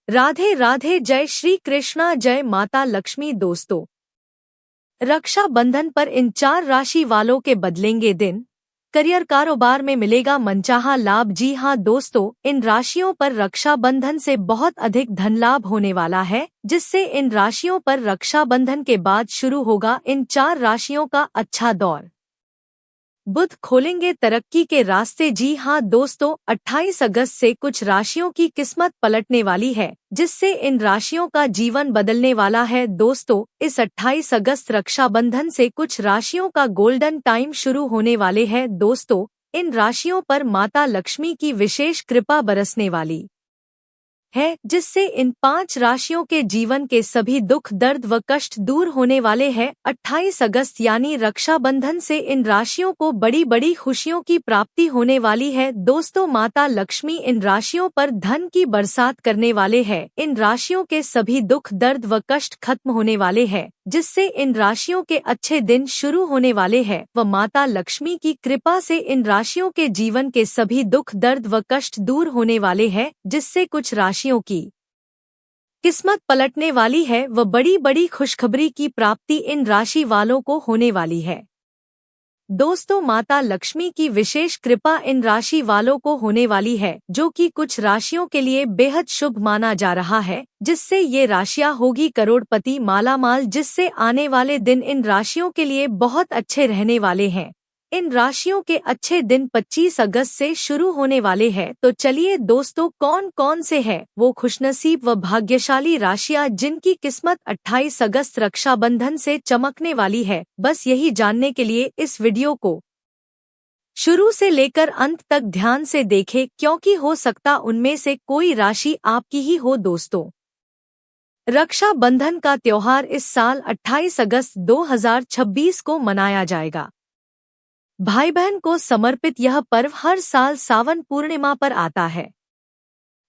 राधे राधे। जय श्री कृष्णा, जय माता लक्ष्मी। दोस्तों, रक्षा बंधन पर इन 4 राशि वालों के बदलेंगे दिन। करियर कारोबार में मिलेगा मनचाहा लाभ। जी हां दोस्तों, इन राशियों पर रक्षा बंधन से बहुत अधिक धन लाभ होने वाला है, जिससे इन राशियों पर रक्षा बंधन के बाद शुरू होगा इन 4 राशियों का अच्छा दौर। बुध खोलेंगे तरक्की के रास्ते। जी हां दोस्तों, 28 अगस्त से कुछ राशियों की किस्मत पलटने वाली है, जिससे इन राशियों का जीवन बदलने वाला है। दोस्तों, इस 28 अगस्त रक्षाबंधन से कुछ राशियों का गोल्डन टाइम शुरू होने वाले हैं। दोस्तों, इन राशियों पर माता लक्ष्मी की विशेष कृपा बरसने वाली है, जिससे इन 5 राशियों के जीवन के सभी दुख, दर्द व कष्ट दूर होने वाले हैं। 28 अगस्त यानी रक्षाबंधन से इन राशियों को बड़ी बड़ी खुशियों की प्राप्ति होने वाली है। दोस्तों, माता लक्ष्मी इन राशियों पर धन की बरसात करने वाले हैं। इन राशियों के सभी दुख, दर्द व कष्ट खत्म होने वाले हैं, जिससे इन राशियों के अच्छे दिन शुरू होने वाले हैं व माता लक्ष्मी की कृपा से इन राशियों के जीवन के सभी दुख, दर्द व कष्ट दूर होने वाले हैं, जिससे कुछ राशियों की किस्मत पलटने वाली है व बड़ी बड़ी खुशखबरी की प्राप्ति इन राशि वालों को होने वाली है। दोस्तों, माता लक्ष्मी की विशेष कृपा इन राशि वालों को होने वाली है, जो कि कुछ राशियों के लिए बेहद शुभ माना जा रहा है, जिससे ये राशियां होगी करोड़पति, मालामाल, जिससे आने वाले दिन इन राशियों के लिए बहुत अच्छे रहने वाले हैं। इन राशियों के अच्छे दिन 25 अगस्त से शुरू होने वाले हैं। तो चलिए दोस्तों, कौन कौन से हैं वो खुशनसीब व भाग्यशाली राशियां जिनकी किस्मत 28 अगस्त रक्षाबंधन से चमकने वाली है। बस यही जानने के लिए इस वीडियो को शुरू से लेकर अंत तक ध्यान से देखें, क्योंकि हो सकता उनमें से कोई राशि आपकी ही हो। दोस्तों, रक्षा बंधन का त्योहार इस साल 28 अगस्त 2026 को मनाया जाएगा। भाई बहन को समर्पित यह पर्व हर साल सावन पूर्णिमा पर आता है।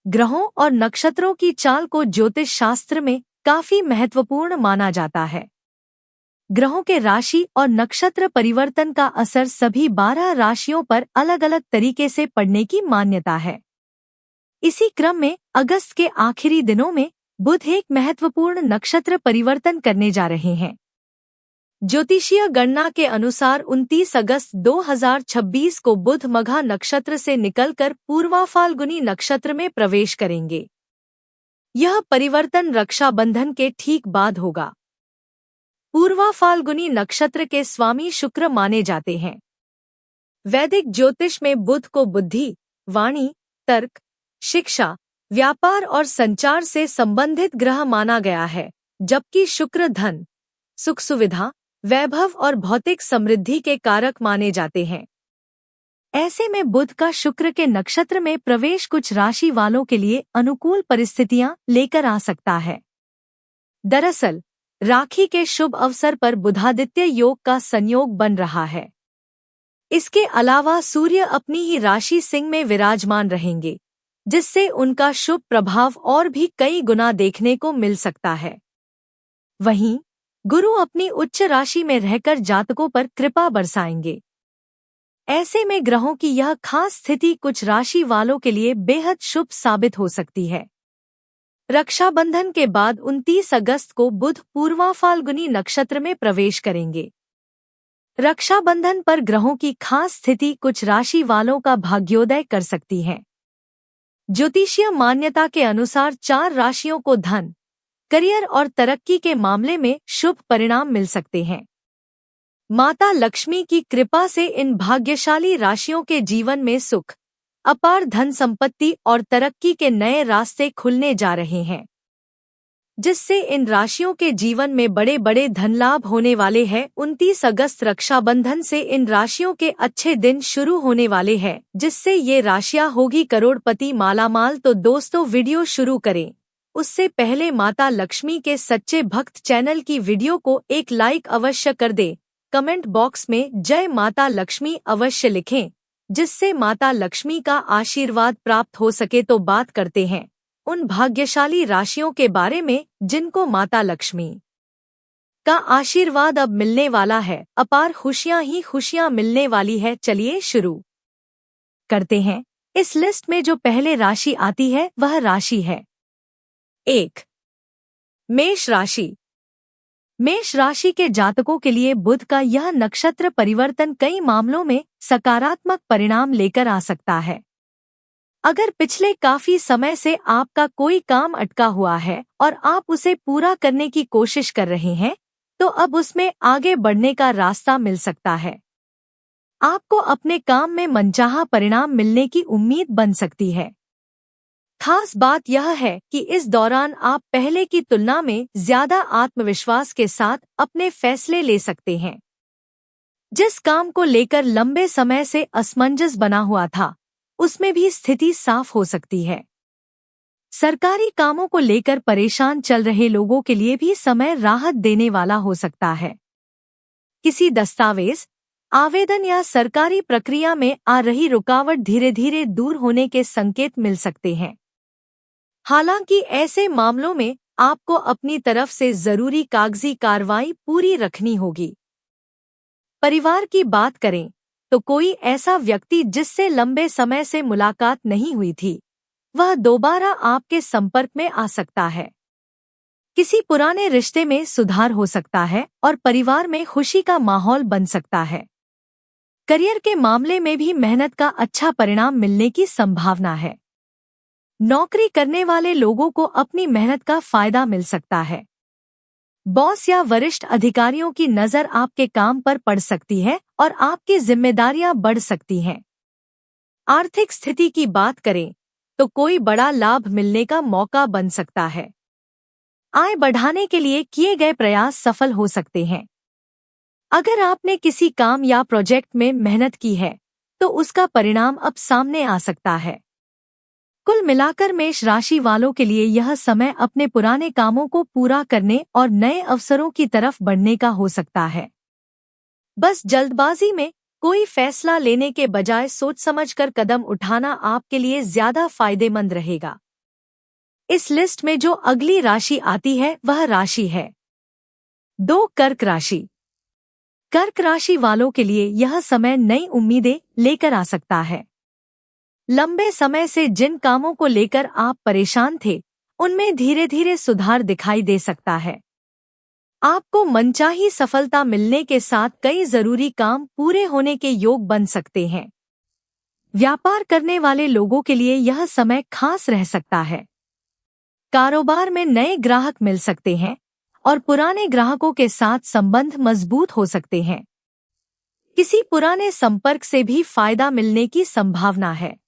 ग्रहों और नक्षत्रों की चाल को ज्योतिष शास्त्र में काफी महत्वपूर्ण माना जाता है। ग्रहों के राशि और नक्षत्र परिवर्तन का असर सभी 12 राशियों पर अलग अलग तरीके से पड़ने की मान्यता है। इसी क्रम में अगस्त के आखिरी दिनों में बुध एक महत्वपूर्ण नक्षत्र परिवर्तन करने जा रहे हैं। ज्योतिषीय गणना के अनुसार 29 अगस्त 2026 को बुध मघा नक्षत्र से निकलकर पूर्वा फाल्गुनी नक्षत्र में प्रवेश करेंगे। यह परिवर्तन रक्षाबंधन के ठीक बाद होगा। पूर्वा फाल्गुनी नक्षत्र के स्वामी शुक्र माने जाते हैं। वैदिक ज्योतिष में बुध को बुद्धि, वाणी, तर्क, शिक्षा, व्यापार और संचार से संबंधित ग्रह माना गया है, जबकि शुक्र धन, सुख सुविधा, वैभव और भौतिक समृद्धि के कारक माने जाते हैं। ऐसे में बुध का शुक्र के नक्षत्र में प्रवेश कुछ राशि वालों के लिए अनुकूल परिस्थितियां लेकर आ सकता है। दरअसल, राखी के शुभ अवसर पर बुधादित्य योग का संयोग बन रहा है। इसके अलावा सूर्य अपनी ही राशि सिंह में विराजमान रहेंगे, जिससे उनका शुभ प्रभाव और भी कई गुना देखने को मिल सकता है। वहीं गुरु अपनी उच्च राशि में रहकर जातकों पर कृपा बरसाएंगे। ऐसे में ग्रहों की यह खास स्थिति कुछ राशि वालों के लिए बेहद शुभ साबित हो सकती है। रक्षाबंधन के बाद 29 अगस्त को बुध पूर्वा फाल्गुनी नक्षत्र में प्रवेश करेंगे। रक्षाबंधन पर ग्रहों की खास स्थिति कुछ राशि वालों का भाग्योदय कर सकती है। ज्योतिषीय मान्यता के अनुसार 4 राशियों को धन, करियर और तरक्की के मामले में शुभ परिणाम मिल सकते हैं। माता लक्ष्मी की कृपा से इन भाग्यशाली राशियों के जीवन में सुख, अपार धन संपत्ति और तरक्की के नए रास्ते खुलने जा रहे हैं, जिससे इन राशियों के जीवन में बड़े बड़े धन लाभ होने वाले हैं। 29 अगस्त रक्षाबंधन से इन राशियों के अच्छे दिन शुरू होने वाले हैं, जिससे ये राशियां होगी करोड़पति, मालामाल। तो दोस्तों, वीडियो शुरू करें उससे पहले माता लक्ष्मी के सच्चे भक्त चैनल की वीडियो को एक लाइक अवश्य कर दे। कमेंट बॉक्स में जय माता लक्ष्मी अवश्य लिखें, जिससे माता लक्ष्मी का आशीर्वाद प्राप्त हो सके। तो बात करते हैं उन भाग्यशाली राशियों के बारे में जिनको माता लक्ष्मी का आशीर्वाद अब मिलने वाला है। अपार खुशियां ही खुशियां मिलने वाली है। चलिए शुरू करते हैं। इस लिस्ट में जो पहले राशि आती है वह राशि है 1। मेष राशि। मेष राशि के जातकों के लिए बुध का यह नक्षत्र परिवर्तन कई मामलों में सकारात्मक परिणाम लेकर आ सकता है। अगर पिछले काफी समय से आपका कोई काम अटका हुआ है और आप उसे पूरा करने की कोशिश कर रहे हैं, तो अब उसमें आगे बढ़ने का रास्ता मिल सकता है। आपको अपने काम में मनचाहा परिणाम मिलने की उम्मीद बन सकती है। खास बात यह है कि इस दौरान आप पहले की तुलना में ज्यादा आत्मविश्वास के साथ अपने फैसले ले सकते हैं। जिस काम को लेकर लंबे समय से असमंजस बना हुआ था, उसमें भी स्थिति साफ हो सकती है। सरकारी कामों को लेकर परेशान चल रहे लोगों के लिए भी समय राहत देने वाला हो सकता है। किसी दस्तावेज, आवेदन या सरकारी प्रक्रिया में आ रही रुकावट धीरे धीरे दूर होने के संकेत मिल सकते हैं। हालांकि ऐसे मामलों में आपको अपनी तरफ से जरूरी कागजी कार्रवाई पूरी रखनी होगी। परिवार की बात करें तो कोई ऐसा व्यक्ति जिससे लंबे समय से मुलाकात नहीं हुई थी, वह दोबारा आपके संपर्क में आ सकता है। किसी पुराने रिश्ते में सुधार हो सकता है और परिवार में खुशी का माहौल बन सकता है। करियर के मामले में भी मेहनत का अच्छा परिणाम मिलने की संभावना है। नौकरी करने वाले लोगों को अपनी मेहनत का फायदा मिल सकता है। बॉस या वरिष्ठ अधिकारियों की नज़र आपके काम पर पड़ सकती है और आपकी जिम्मेदारियां बढ़ सकती हैं। आर्थिक स्थिति की बात करें तो कोई बड़ा लाभ मिलने का मौका बन सकता है। आय बढ़ाने के लिए किए गए प्रयास सफल हो सकते हैं। अगर आपने किसी काम या प्रोजेक्ट में मेहनत की है, तो उसका परिणाम अब सामने आ सकता है। कुल मिलाकर मेष राशि वालों के लिए यह समय अपने पुराने कामों को पूरा करने और नए अवसरों की तरफ बढ़ने का हो सकता है। बस जल्दबाजी में कोई फैसला लेने के बजाय सोच समझकर कदम उठाना आपके लिए ज्यादा फायदेमंद रहेगा। इस लिस्ट में जो अगली राशि आती है वह राशि है 2। कर्क राशि। कर्क राशि वालों के लिए यह समय नई उम्मीदें लेकर आ सकता है। लंबे समय से जिन कामों को लेकर आप परेशान थे, उनमें धीरे धीरे सुधार दिखाई दे सकता है। आपको मनचाही सफलता मिलने के साथ कई जरूरी काम पूरे होने के योग बन सकते हैं। व्यापार करने वाले लोगों के लिए यह समय खास रह सकता है। कारोबार में नए ग्राहक मिल सकते हैं और पुराने ग्राहकों के साथ संबंध मजबूत हो सकते हैं। किसी पुराने संपर्क से भी फायदा मिलने की संभावना है।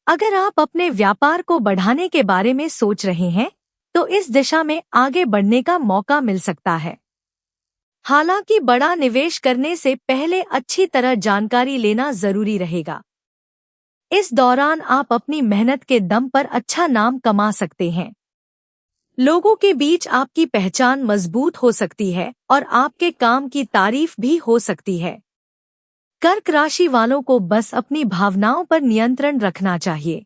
अगर आप अपने व्यापार को बढ़ाने के बारे में सोच रहे हैं, तो इस दिशा में आगे बढ़ने का मौका मिल सकता है। हालांकि बड़ा निवेश करने से पहले अच्छी तरह जानकारी लेना जरूरी रहेगा। इस दौरान आप अपनी मेहनत के दम पर अच्छा नाम कमा सकते हैं। लोगों के बीच आपकी पहचान मजबूत हो सकती है और आपके काम की तारीफ भी हो सकती है। कर्क राशि वालों को बस अपनी भावनाओं पर नियंत्रण रखना चाहिए।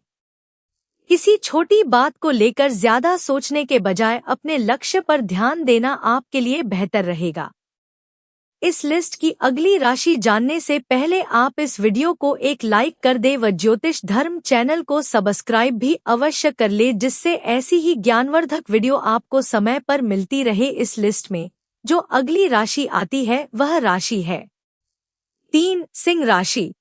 किसी छोटी बात को लेकर ज्यादा सोचने के बजाय अपने लक्ष्य पर ध्यान देना आपके लिए बेहतर रहेगा। इस लिस्ट की अगली राशि जानने से पहले आप इस वीडियो को एक लाइक कर दें व ज्योतिष धर्म चैनल को सब्सक्राइब भी अवश्य कर ले, जिससे ऐसी ही ज्ञानवर्धक वीडियो आपको समय पर मिलती रहे। इस लिस्ट में जो अगली राशि आती है वह राशि है 3। सिंह राशि।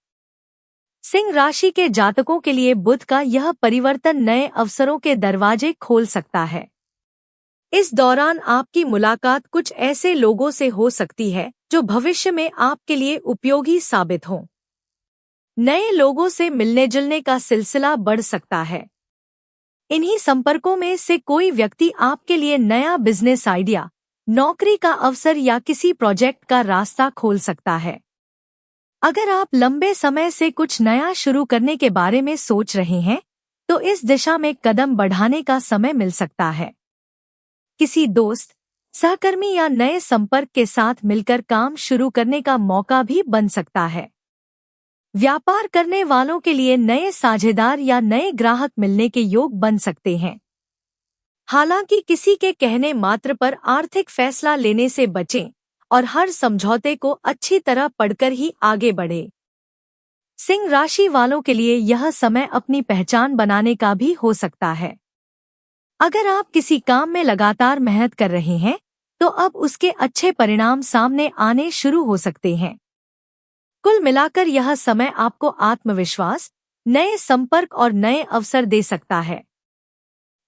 सिंह राशि के जातकों के लिए बुध का यह परिवर्तन नए अवसरों के दरवाजे खोल सकता है। इस दौरान आपकी मुलाकात कुछ ऐसे लोगों से हो सकती है जो भविष्य में आपके लिए उपयोगी साबित हों। नए लोगों से मिलने जुलने का सिलसिला बढ़ सकता है। इन्हीं संपर्कों में से कोई व्यक्ति आपके लिए नया बिजनेस आइडिया, नौकरी का अवसर या किसी प्रोजेक्ट का रास्ता खोल सकता है। अगर आप लंबे समय से कुछ नया शुरू करने के बारे में सोच रहे हैं, तो इस दिशा में कदम बढ़ाने का समय मिल सकता है। किसी दोस्त, सहकर्मी या नए संपर्क के साथ मिलकर काम शुरू करने का मौका भी बन सकता है। व्यापार करने वालों के लिए नए साझेदार या नए ग्राहक मिलने के योग बन सकते हैं। हालांकि किसी के कहने मात्र पर आर्थिक फैसला लेने से बचें और हर समझौते को अच्छी तरह पढ़कर ही आगे बढ़े। सिंह राशि वालों के लिए यह समय अपनी पहचान बनाने का भी हो सकता है। अगर आप किसी काम में लगातार मेहनत कर रहे हैं तो अब उसके अच्छे परिणाम सामने आने शुरू हो सकते हैं। कुल मिलाकर यह समय आपको आत्मविश्वास, नए संपर्क और नए अवसर दे सकता है।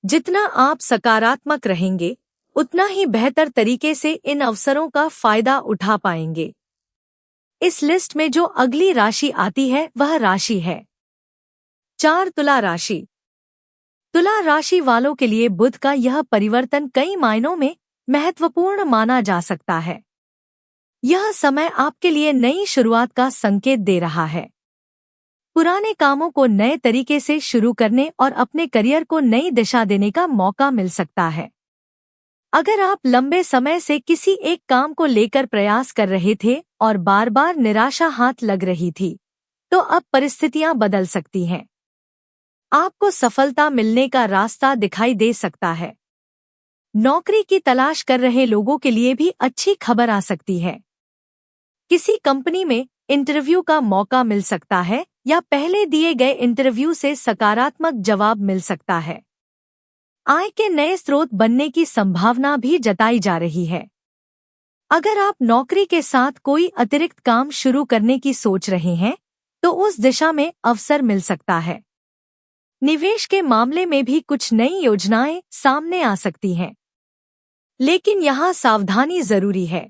जितना आप सकारात्मक रहेंगे उतना ही बेहतर तरीके से इन अवसरों का फायदा उठा पाएंगे। इस लिस्ट में जो अगली राशि आती है वह राशि है 4 तुला राशि। तुला राशि वालों के लिए बुध का यह परिवर्तन कई मायनों में महत्वपूर्ण माना जा सकता है। यह समय आपके लिए नई शुरुआत का संकेत दे रहा है। पुराने कामों को नए तरीके से शुरू करने और अपने करियर को नई दिशा देने का मौका मिल सकता है। अगर आप लंबे समय से किसी एक काम को लेकर प्रयास कर रहे थे और बार बार निराशा हाथ लग रही थी, तो अब परिस्थितियां बदल सकती हैं। आपको सफलता मिलने का रास्ता दिखाई दे सकता है। नौकरी की तलाश कर रहे लोगों के लिए भी अच्छी खबर आ सकती है। किसी कंपनी में इंटरव्यू का मौका मिल सकता है या पहले दिए गए इंटरव्यू से सकारात्मक जवाब मिल सकता है। आय के नए स्रोत बनने की संभावना भी जताई जा रही है। अगर आप नौकरी के साथ कोई अतिरिक्त काम शुरू करने की सोच रहे हैं तो उस दिशा में अवसर मिल सकता है। निवेश के मामले में भी कुछ नई योजनाएं सामने आ सकती हैं, लेकिन यहाँ सावधानी जरूरी है।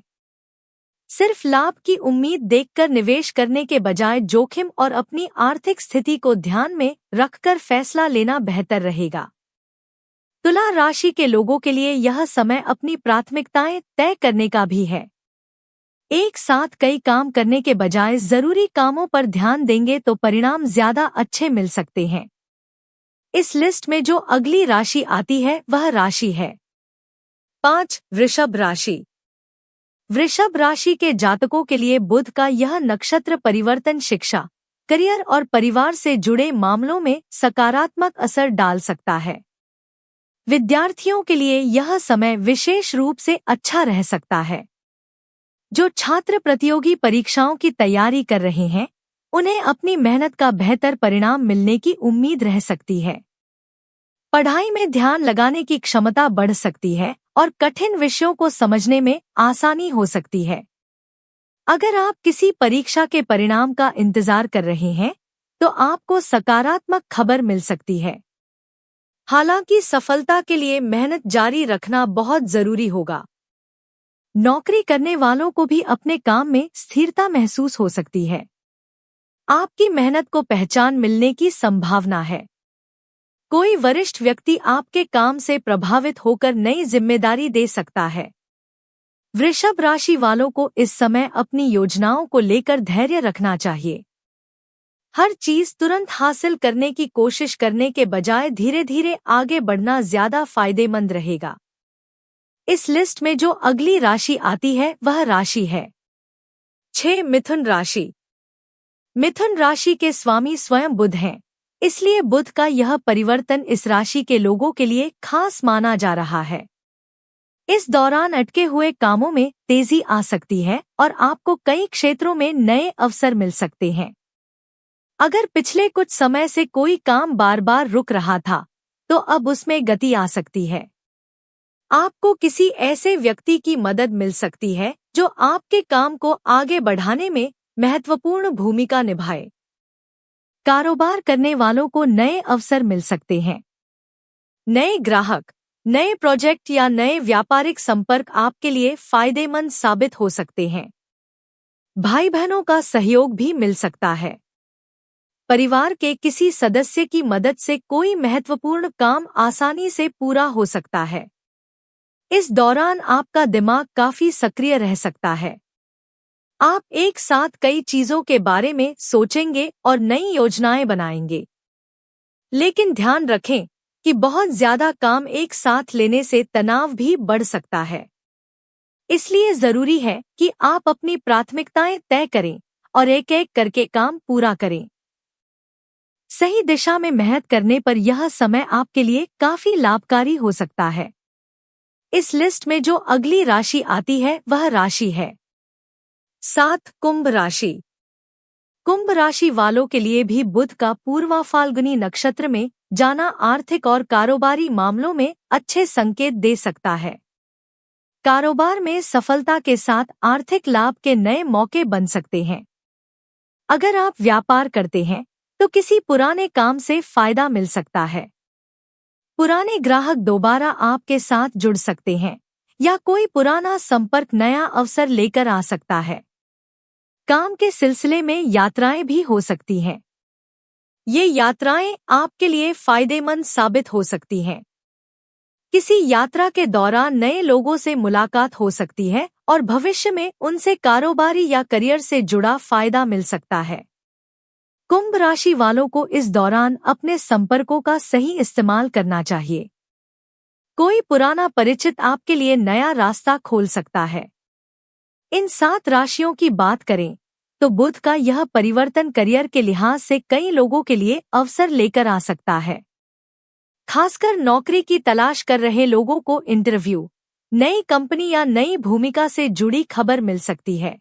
सिर्फ लाभ की उम्मीद देखकर निवेश करने के बजाय जोखिम और अपनी आर्थिक स्थिति को ध्यान में रखकर फैसला लेना बेहतर रहेगा। तुला राशि के लोगों के लिए यह समय अपनी प्राथमिकताएं तय करने का भी है। एक साथ कई काम करने के बजाय जरूरी कामों पर ध्यान देंगे तो परिणाम ज्यादा अच्छे मिल सकते हैं। इस लिस्ट में जो अगली राशि आती है वह राशि है 5 वृषभ राशि। वृषभ राशि के जातकों के लिए बुध का यह नक्षत्र परिवर्तन शिक्षा, करियर और परिवार से जुड़े मामलों में सकारात्मक असर डाल सकता है। विद्यार्थियों के लिए यह समय विशेष रूप से अच्छा रह सकता है। जो छात्र प्रतियोगी परीक्षाओं की तैयारी कर रहे हैं, उन्हें अपनी मेहनत का बेहतर परिणाम मिलने की उम्मीद रह सकती है। पढ़ाई में ध्यान लगाने की क्षमता बढ़ सकती है और कठिन विषयों को समझने में आसानी हो सकती है। अगर आप किसी परीक्षा के परिणाम का इंतजार कर रहे हैं, तो आपको सकारात्मक खबर मिल सकती है। हालांकि सफलता के लिए मेहनत जारी रखना बहुत जरूरी होगा। नौकरी करने वालों को भी अपने काम में स्थिरता महसूस हो सकती है। आपकी मेहनत को पहचान मिलने की संभावना है। कोई वरिष्ठ व्यक्ति आपके काम से प्रभावित होकर नई जिम्मेदारी दे सकता है। वृषभ राशि वालों को इस समय अपनी योजनाओं को लेकर धैर्य रखना चाहिए। हर चीज तुरंत हासिल करने की कोशिश करने के बजाय धीरे धीरे आगे बढ़ना ज्यादा फायदेमंद रहेगा। इस लिस्ट में जो अगली राशि आती है वह राशि है 6 मिथुन राशि। मिथुन राशि के स्वामी स्वयं बुध हैं, इसलिए बुध का यह परिवर्तन इस राशि के लोगों के लिए खास माना जा रहा है। इस दौरान अटके हुए कामों में तेजी आ सकती है और आपको कई क्षेत्रों में नए अवसर मिल सकते हैं। अगर पिछले कुछ समय से कोई काम बार बार रुक रहा था, तो अब उसमें गति आ सकती है। आपको किसी ऐसे व्यक्ति की मदद मिल सकती है जो आपके काम को आगे बढ़ाने में महत्वपूर्ण भूमिका निभाए। कारोबार करने वालों को नए अवसर मिल सकते हैं। नए ग्राहक, नए प्रोजेक्ट या नए व्यापारिक संपर्क आपके लिए फायदेमंद साबित हो सकते हैं। भाई बहनों का सहयोग भी मिल सकता है। परिवार के किसी सदस्य की मदद से कोई महत्वपूर्ण काम आसानी से पूरा हो सकता है। इस दौरान आपका दिमाग काफी सक्रिय रह सकता है। आप एक साथ कई चीजों के बारे में सोचेंगे और नई योजनाएं बनाएंगे। लेकिन ध्यान रखें कि बहुत ज्यादा काम एक साथ लेने से तनाव भी बढ़ सकता है। इसलिए जरूरी है कि आप अपनी प्राथमिकताएं तय करें और एक एक करके काम पूरा करें। सही दिशा में मेहनत करने पर यह समय आपके लिए काफी लाभकारी हो सकता है। इस लिस्ट में जो अगली राशि आती है वह राशि है 7 कुंभ राशि। कुंभ राशि वालों के लिए भी बुध का पूर्वा फाल्गुनी नक्षत्र में जाना आर्थिक और कारोबारी मामलों में अच्छे संकेत दे सकता है। कारोबार में सफलता के साथ आर्थिक लाभ के नए मौके बन सकते हैं। अगर आप व्यापार करते हैं तो किसी पुराने काम से फायदा मिल सकता है। पुराने ग्राहक दोबारा आपके साथ जुड़ सकते हैं या कोई पुराना संपर्क नया अवसर लेकर आ सकता है। काम के सिलसिले में यात्राएं भी हो सकती हैं। ये यात्राएं आपके लिए फायदेमंद साबित हो सकती हैं। किसी यात्रा के दौरान नए लोगों से मुलाकात हो सकती है और भविष्य में उनसे कारोबारी या करियर से जुड़ा फायदा मिल सकता है। कुंभ राशि वालों को इस दौरान अपने संपर्कों का सही इस्तेमाल करना चाहिए। कोई पुराना परिचित आपके लिए नया रास्ता खोल सकता है। इन 7 राशियों की बात करें तो बुध का यह परिवर्तन करियर के लिहाज से कई लोगों के लिए अवसर लेकर आ सकता है। खासकर नौकरी की तलाश कर रहे लोगों को इंटरव्यू, नई कंपनी या नई भूमिका से जुड़ी खबर मिल सकती है।